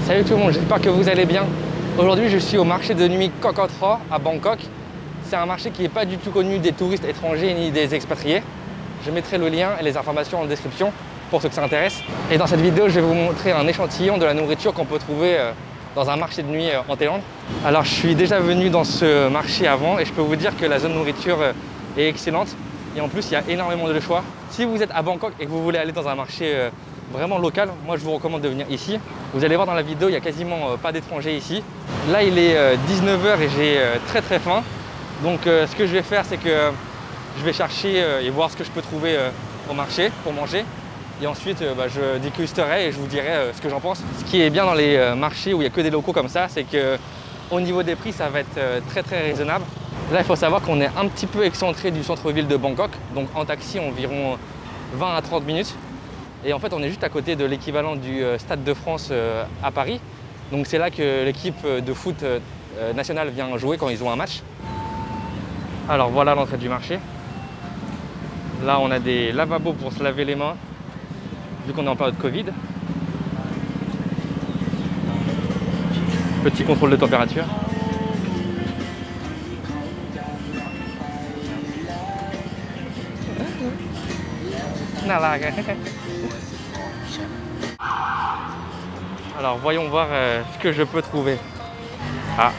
Salut tout le monde, j'espère que vous allez bien. Aujourd'hui je suis au marché de nuit Koh Tro à Bangkok. C'est un marché qui n'est pas du tout connu des touristes étrangers ni des expatriés. Je mettrai le lien et les informations en description pour ceux que ça intéresse. Et dans cette vidéo je vais vous montrer un échantillon de la nourriture qu'on peut trouver dans un marché de nuit en Thaïlande. Alors je suis déjà venu dans ce marché avant et je peux vous dire que la zone nourriture est excellente. Et en plus il y a énormément de choix. Si vous êtes à Bangkok et que vous voulez aller dans un marché vraiment local, moi je vous recommande de venir ici. Vous allez voir dans la vidéo, il n'y a quasiment pas d'étrangers ici. Là il est 19 h et j'ai très faim. Donc ce que je vais faire, c'est que je vais chercher et voir ce que je peux trouver au marché pour manger. Et ensuite je dégusterai et je vous dirai ce que j'en pense. Ce qui est bien dans les marchés où il n'y a que des locaux comme ça, c'est qu'au niveau des prix, ça va être très raisonnable. Là il faut savoir qu'on est un petit peu excentré du centre-ville de Bangkok. Donc en taxi environ 20 à 30 minutes. Et en fait, on est juste à côté de l'équivalent du Stade de France à Paris. Donc c'est là que l'équipe de foot nationale vient jouer quand ils ont un match. Alors voilà l'entrée du marché. Là, on a des lavabos pour se laver les mains, vu qu'on est en période Covid. Petit contrôle de température. Alors voyons voir ce que je peux trouver. Ah,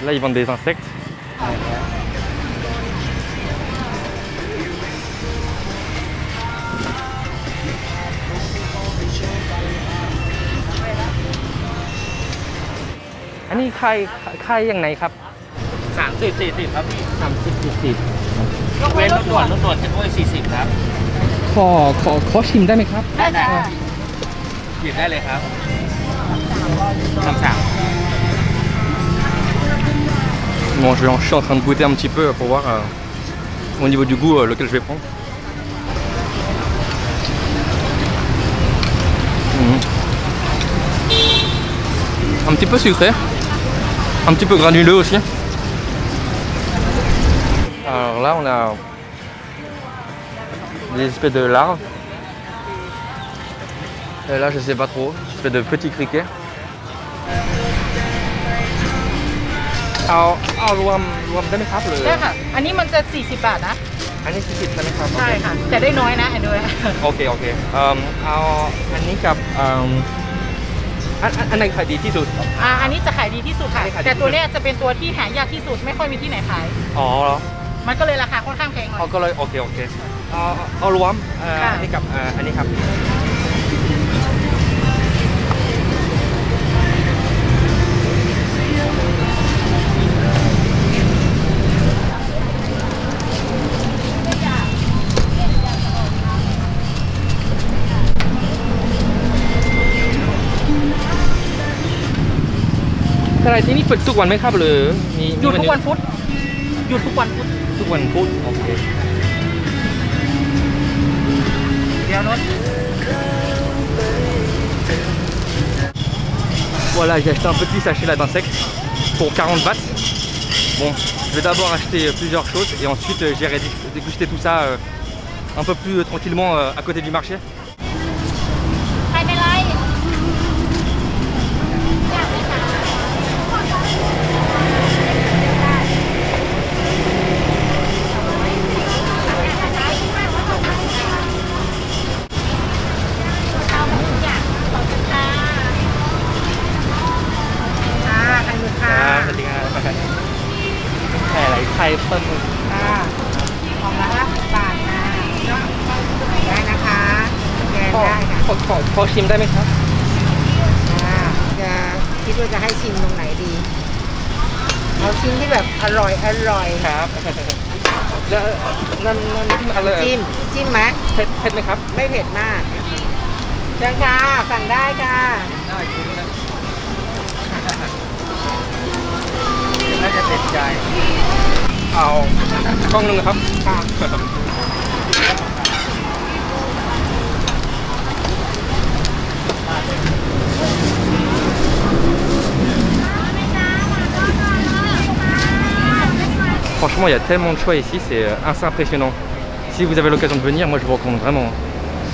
là ils vendent des insectes.อันนี้ใครอย่างไหนครับ30-40ครับพี่30-40ยกเว้นรถด่วนจะด้วย40ครับขอชิมได้ไหมครับได้หยิบได้เลยครับBon, je suis en train de goûter un petit peu pour voir au niveau du goût lequel je vais prendre. Un petit peu sucré, un petit peu granuleux aussi. Alors là on a des espèces de larves. Et là je sais pas trop, des espèces de petits criquets. เอารวมได้ไหมครับหรือได้ค่ะอันนี้มันจะ40 บาทนะอันนี้40ใช่ไหมครับใช่ค่ะแต่ได้น้อยนะอันด้วยโอเคเอาอันนี้กับอันไหนขายดีที่สุดอันนี้จะขายดีที่สุดค่ะแต่ตัวนี้จะเป็นตัวที่หายากที่สุดไม่ค่อยมีที่ไหนขายอ๋อเหรอมันก็เลยราคาค่อนข้างแพงหน่อยก็เลยโอเคเอารวมอันนี้กับอันนี้ครับอะไรที่นี่เปิดทุกวันไหมครับหรือมีหยุดทุกวันพุธทุกวันพุธโอเคเดี๋ยวรถ Voilà, j'ai acheté un petit sachet là d'insectes pour 40 bahts. Bon, je vais d'abord acheter plusieurs choses et ensuite j'irai déguster tout ça un peu plus tranquillement à côté du marché.ไข่ต้มของละ50 บาทนะได้นะคะแกนได้ค่ะขอชิมได้ไหมครับจะคิดว่าจะให้ชิมตรงไหนดีเอาชิมที่แบบอร่อยครับแล้วนั่นอะไรจิ้มไหมเผ็ดไหมครับไม่เผ็ดมากเชิญค่ะสั่งได้ค่ะได้น่าจะติดใจเอากล้องนึงนะครับFranchement, il y a tellement de choix ici, c'est assez impressionnant. Si vous avez l'occasion de venir, moi je vous recommande vraiment.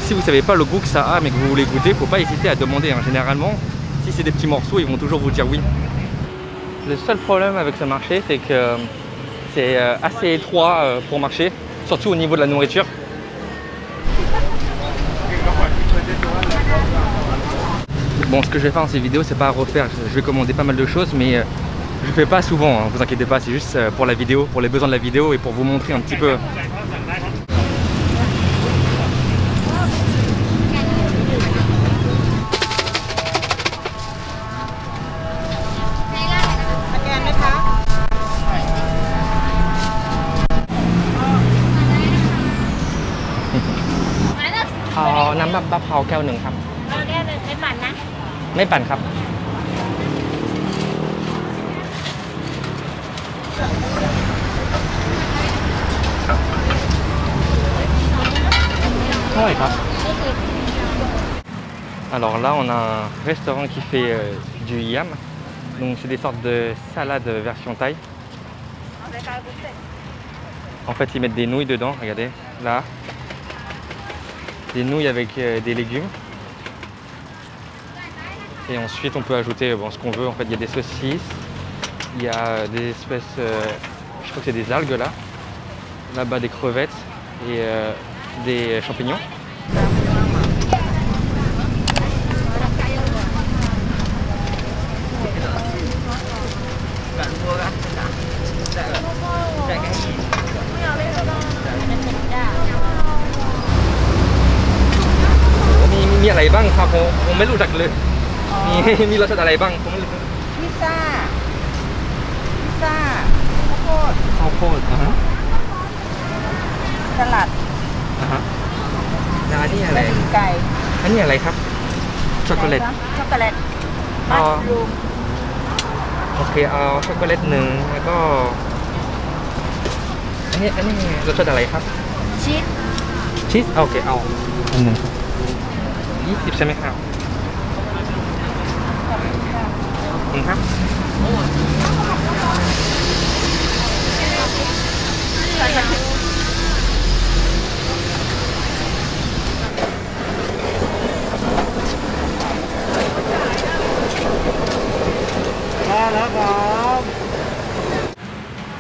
Si vous ne savez pas le goût que ça a, mais que vous voulez goûter, il ne faut pas hésiter à demander. Généralement, si c'est des petits morceaux, ils vont toujours vous dire oui. Le seul problème avec ce marché, c'est que c'est assez étroit pour marcher, surtout au niveau de la nourriture. Bon, ce que je vais faire dans ces vidéos, c'est pas à refaire. Je vais commander pas mal de choses, mais je le fais pas souvent, hein, vous inquiétez pas, c'est juste pour la vidéo, pour les besoins de la vidéo et pour vous montrer un petit peu.น้ำมะพร้าวแก้วหนึ่งครับแก้วหนึ่งไม่ปั่นนะไม่ปั่นครับอร่อยครับ Alors là on a un restaurant qui fait du yam, donc c'est des sortes de salades version thaï. En fait ils mettent des nouilles dedans, regardez là. Des nouilles avec des légumes et ensuite on peut ajouter bon, ce qu'on veut. En fait il y a des saucisses, il y a des espèces, je crois que c'est des algues là-bas des crevettes et des champignons.มีอะไรบ้างครับผมไม่รู้จักเลยมีรสชาติอะไรบ้างผมไม่รู้พิซซ่าข้าวโพดสลัดแล้วอันนี้อะไรไก่อันนี้อะไรครับช็อกโกแลตมัชรูมโอเคเอาช็อกโกแลตหนึ่งแล้วก็อันนี้รสชาติอะไรครับชีสโอเคเอาอันหนึ่ง20ใช่ไหมครับครับ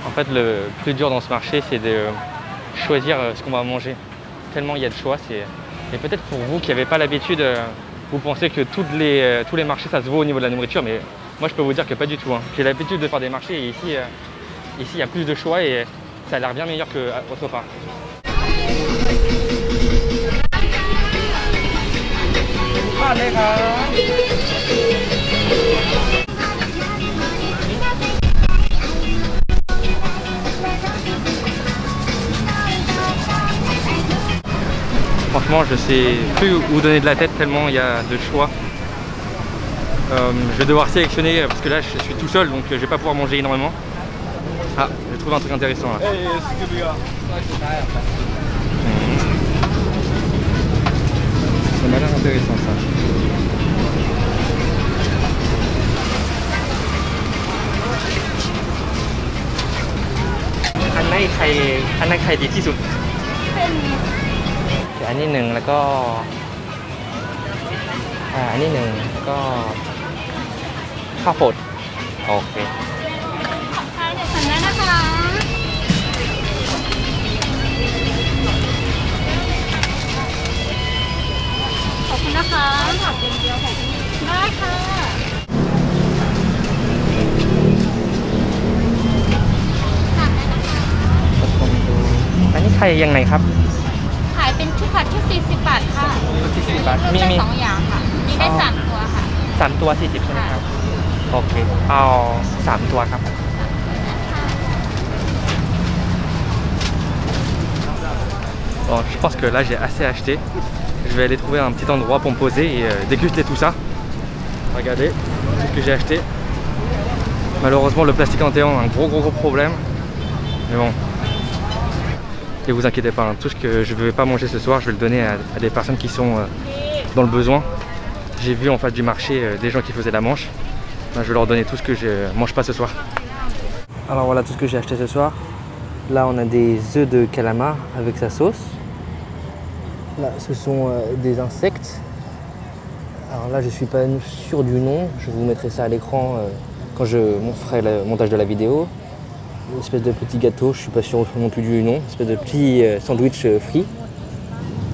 En fait, le plus dur dans ce marché, c'est de choisir ce qu'on va manger. Tellement il y a de choix. Et peut-être pour vous qui n'avez pas l'habitude, vous pensez que tous les marchés ça se vaut au niveau de la nourriture, mais moi je peux vous dire que pas du tout. Hein. J'ai l'habitude de faire des marchés et ici il y a plus de choix et ça a l'air bien meilleur qu'autre part. Franchement, je sais plus où donner de la tête tellement il y a de choix. Je vais devoir sélectionner parce que là je suis tout seul donc je vais pas pouvoir manger énormément. Ah, j'ai trouvé un truc intéressant là. Ça m'a l'air intéressant ça.อันไหนใครดีที่สุดอันนี้หนึ่งแล้วก็อันนี้หนึ่งแล้วก็ข้าวโพดโอเคของไทยเดี๋ยวสั่งได้นะคะขอบคุณนะคะผักเป็นเดียวของได้ค่ะอันนี้ไข่ยังไงครับขายเป็นชุดผัดที่40 บาทค่ะ40 บาทมี2อย่างค่ะมีได้3ตัวค่ะ3ตัว40ใช่ไหมครับโอเคเอา3ตัวครับBon, je pense que là j'ai assez acheté. Je vais aller trouver un petit endroit pour me poser et déguster tout ça. Regardez tout ce que j'ai acheté. Malheureusement le plastique en téon a un gros problème. Mais bon. Et vous inquiétez pas, hein, tout ce que je ne vais pas manger ce soir, je vais le donner à des personnes qui sont dans le besoin. J'ai vu en face du marché des gens qui faisaient la manche. Ben, je vais leur donner tout ce que je ne mange pas ce soir. Alors voilà tout ce que j'ai acheté ce soir. Là on a des œufs de calamar avec sa sauce. Là ce sont des insectes. Alors là, je suis pas sûr du nom. Je vous mettrai ça à l'écran quand je ferai le montage de la vidéo. Une espèce de petit gâteau, je suis pas sûr non plus du nom. Une espèce de petit sandwich frit.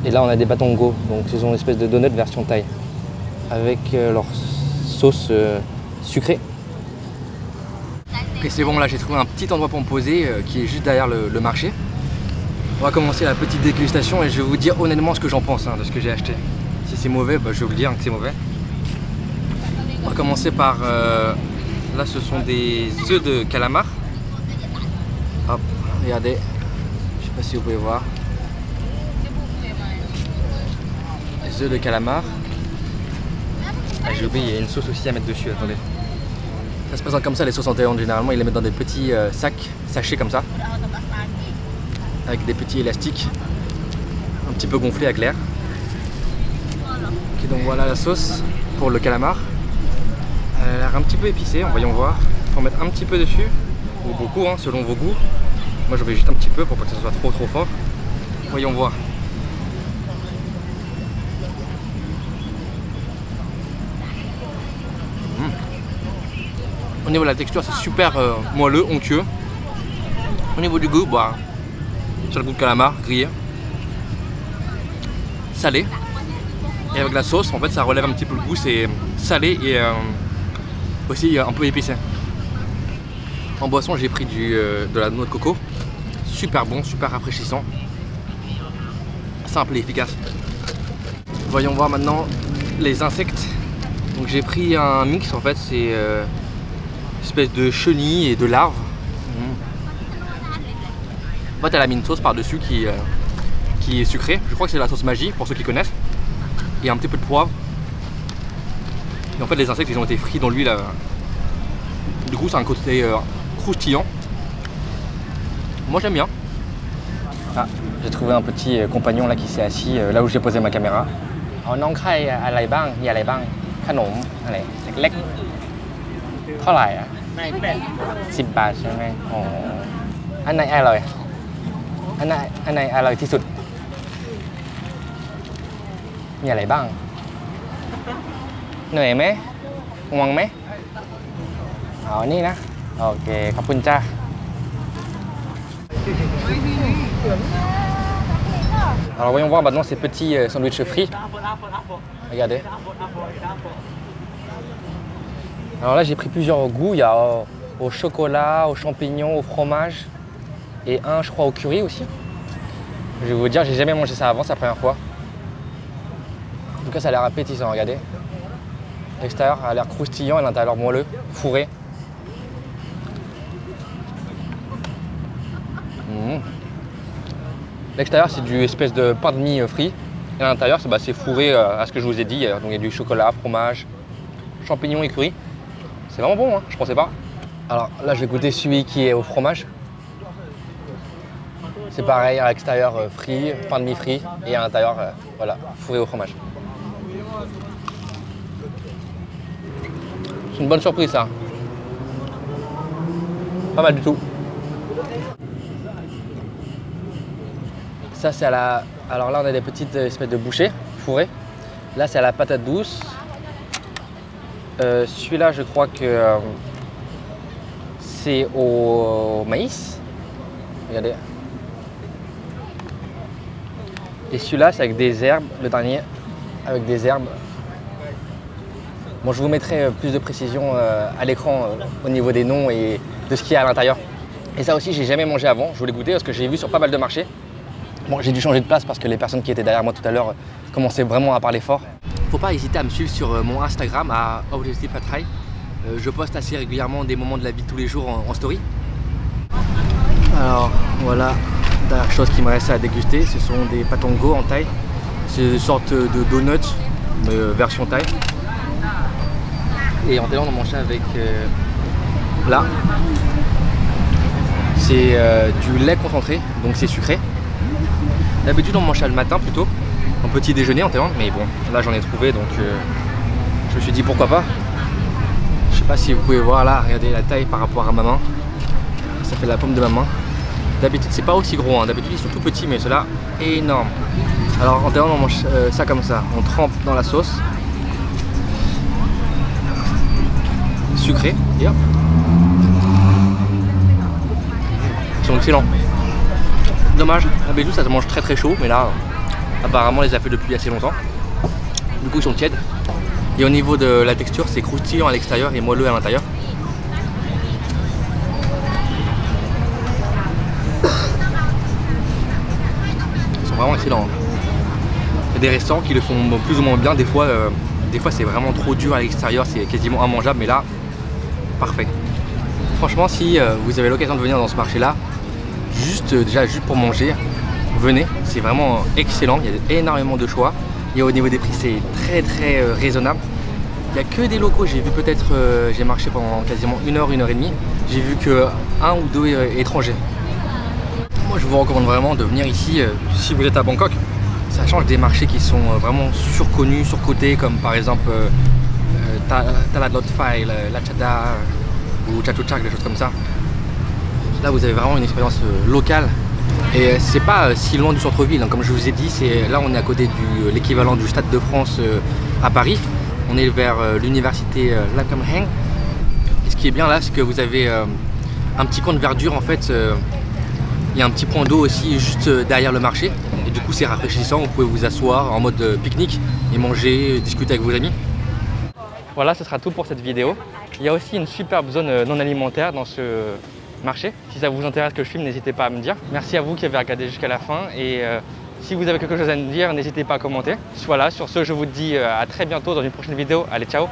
Et là, on a des batongo. Donc, ce sont une espèce de donuts version thaï. Avec leur sauce sucrée. Ok, c'est bon, là, j'ai trouvé un petit endroit pour me poser qui est juste derrière le marché. On va commencer la petite dégustation et je vais vous dire honnêtement ce que j'en pense de ce que j'ai acheté. Si c'est mauvais, bah, je vais vous le dire que c'est mauvais. On va commencer par... là, ce sont des œufs de calamar. Hop, regardez. Je sais pas si vous pouvez voir. Les œufs de calamar. Ah, j'ai oublié, il y a une sauce aussi à mettre dessus, attendez. Ça se présente comme ça les sauces en Thaïlande, généralement ils les mettent dans des petits sacs, sachets comme ça. Avec des petits élastiques, un petit peu gonflés avec l'air. Ok, donc voilà la sauce pour le calamar. Elle a l'air un petit peu épicée, voyons voir. Il faut en mettre un petit peu dessus, ou beaucoup selon vos goûts. Moi j'en mets juste un petit peu pour pas que ce soit trop fort. Voyons voir. Au niveau de la texture, c'est super moelleux, onctueux. Au niveau du goût, bah, sur le goût de calamar, grillé, salé. Et avec la sauce, en fait, ça relève un petit peu le goût, c'est salé et aussi un peu épicé. En boisson, j'ai pris de la noix de coco. Super bon, super rafraîchissant. Simple et efficace. Voyons voir maintenant les insectes. Donc j'ai pris un mix, en fait, c'est espèce de chenille et de larves. En fait, elle a mis une sauce par-dessus qui est sucrée. Je crois que c'est la sauce magie, pour ceux qui connaissent. Et un petit peu de poivre. Et en fait, les insectes, ils ont été frits dans l'huile. Du coup, c'est un côté croustillant. Moi, j'aime bien. Ah, j'ai trouvé un petit compagnon là qui s'est assis là où j'ai posé ma caméra. Oh, non, khai alai bang, yi alai bang, khanom, alai, leg. เท่าไหร่อ่ะ10 บาทใช่ไหมอ๋ออันไหนอร่อยอันไหนอร่อยที่สุดมีอะไรบ้างเหนื่อยไหมง่วงไหมเอานี่นะโอเคขอบคุณจ้า Alors voyons voir maintenant ces petits sandwichs frits. Regardez. Alors là j'ai pris plusieurs goûts, il y a au chocolat, aux champignons, au fromage et un je crois au curry aussi. Je vais vous dire, j'ai jamais mangé ça avant, c'est la première fois. En tout cas ça a l'air appétissant, regardez. L'extérieur a l'air croustillant et l'intérieur moelleux, fourré. L'extérieur c'est du espèce de pain de mie frit et à l'intérieur c'est fourré à ce que je vous ai dit. Donc il y a du chocolat, fromage, champignons et curry. C'est vraiment bon, je pensais pas. Alors là je vais goûter celui qui est au fromage. C'est pareil, à l'extérieur frit, pain de mie frit et à l'intérieur voilà, fourré au fromage. C'est une bonne surprise ça. Pas mal du tout. Ça c'est à la... Alors là on a des petites espèces de bouchées fourrées. Là c'est à la patate douce. Celui-là je crois que c'est au maïs. Regardez. Et celui-là c'est avec des herbes, le dernier avec des herbes. Bon je vous mettrai plus de précision à l'écran au niveau des noms et de ce qu'il y a à l'intérieur. Et ça aussi j'ai jamais mangé avant, je voulais goûter parce que j'ai vu sur pas mal de marchés. Bon, j'ai dû changer de place parce que les personnes qui étaient derrière moi tout à l'heure commençaient vraiment à parler fort. Faut pas hésiter à me suivre sur mon Instagram à Objectif Pad Thai. Je poste assez régulièrement des moments de la vie de tous les jours en story. Alors voilà, la dernière chose qui me reste à déguster, ce sont des patongo en thaï. C'est une sorte de donuts, mais version thaï. Et en Thaïlande on mange ça avec là. C'est du lait concentré, donc c'est sucré. D'habitude on mange ça le matin plutôt, en petit déjeuner en Thaïlande, mais bon, là j'en ai trouvé donc je me suis dit pourquoi pas. Je sais pas si vous pouvez voir là, regardez la taille par rapport à ma main. Ça fait la paume de ma main. D'habitude c'est pas aussi gros, d'habitude ils sont tout petits, mais ceux-là énorme. Alors en Thaïlande on mange ça comme ça, on trempe dans la sauce sucrés. Et hop. Ils sont excellents. Dommage, à Béjou ça se mange très très chaud, mais là apparemment on les a fait depuis assez longtemps. Du coup ils sont tièdes. Et au niveau de la texture, c'est croustillant à l'extérieur et moelleux à l'intérieur. Ils sont vraiment excellents. Il y a des restaurants qui le font plus ou moins bien. Des fois c'est vraiment trop dur à l'extérieur, c'est quasiment immangeable, mais là, parfait. Franchement, si vous avez l'occasion de venir dans ce marché-là, déjà juste pour manger, venez. C'est vraiment excellent. Il y a énormément de choix. Et au niveau des prix, c'est très très raisonnable. Il n'y a que des locaux, j'ai vu peut-être, j'ai marché pendant quasiment 1 heure, 1 heure et demie. J'ai vu que 1 ou 2 étrangers. Moi je vous recommande vraiment de venir ici si vous êtes à Bangkok. Ça change des marchés qui sont vraiment surconnus, surcotés, comme par exemple Talat Lot Phai, La Chada ou Chatuchak, des choses comme ça. Là vous avez vraiment une expérience locale. Et c'est pas si loin du centre-ville, hein. Comme je vous ai dit, là on est à côté de l'équivalent du Stade de France à Paris. On est vers l'université Lam Kam Heng. Et ce qui est bien là, c'est que vous avez un petit coin de verdure en fait. Il y a un petit point d'eau aussi juste derrière le marché. Et du coup c'est rafraîchissant, vous pouvez vous asseoir en mode pique-nique et manger, discuter avec vos amis. Voilà, ce sera tout pour cette vidéo. Il y a aussi une superbe zone non alimentaire dans ce marché. Si ça vous intéresse que je filme, n'hésitez pas à me dire. Merci à vous qui avez regardé jusqu'à la fin. Et si vous avez quelque chose à me dire, n'hésitez pas à commenter. Voilà, sur ce, je vous dis à très bientôt dans une prochaine vidéo. Allez, ciao!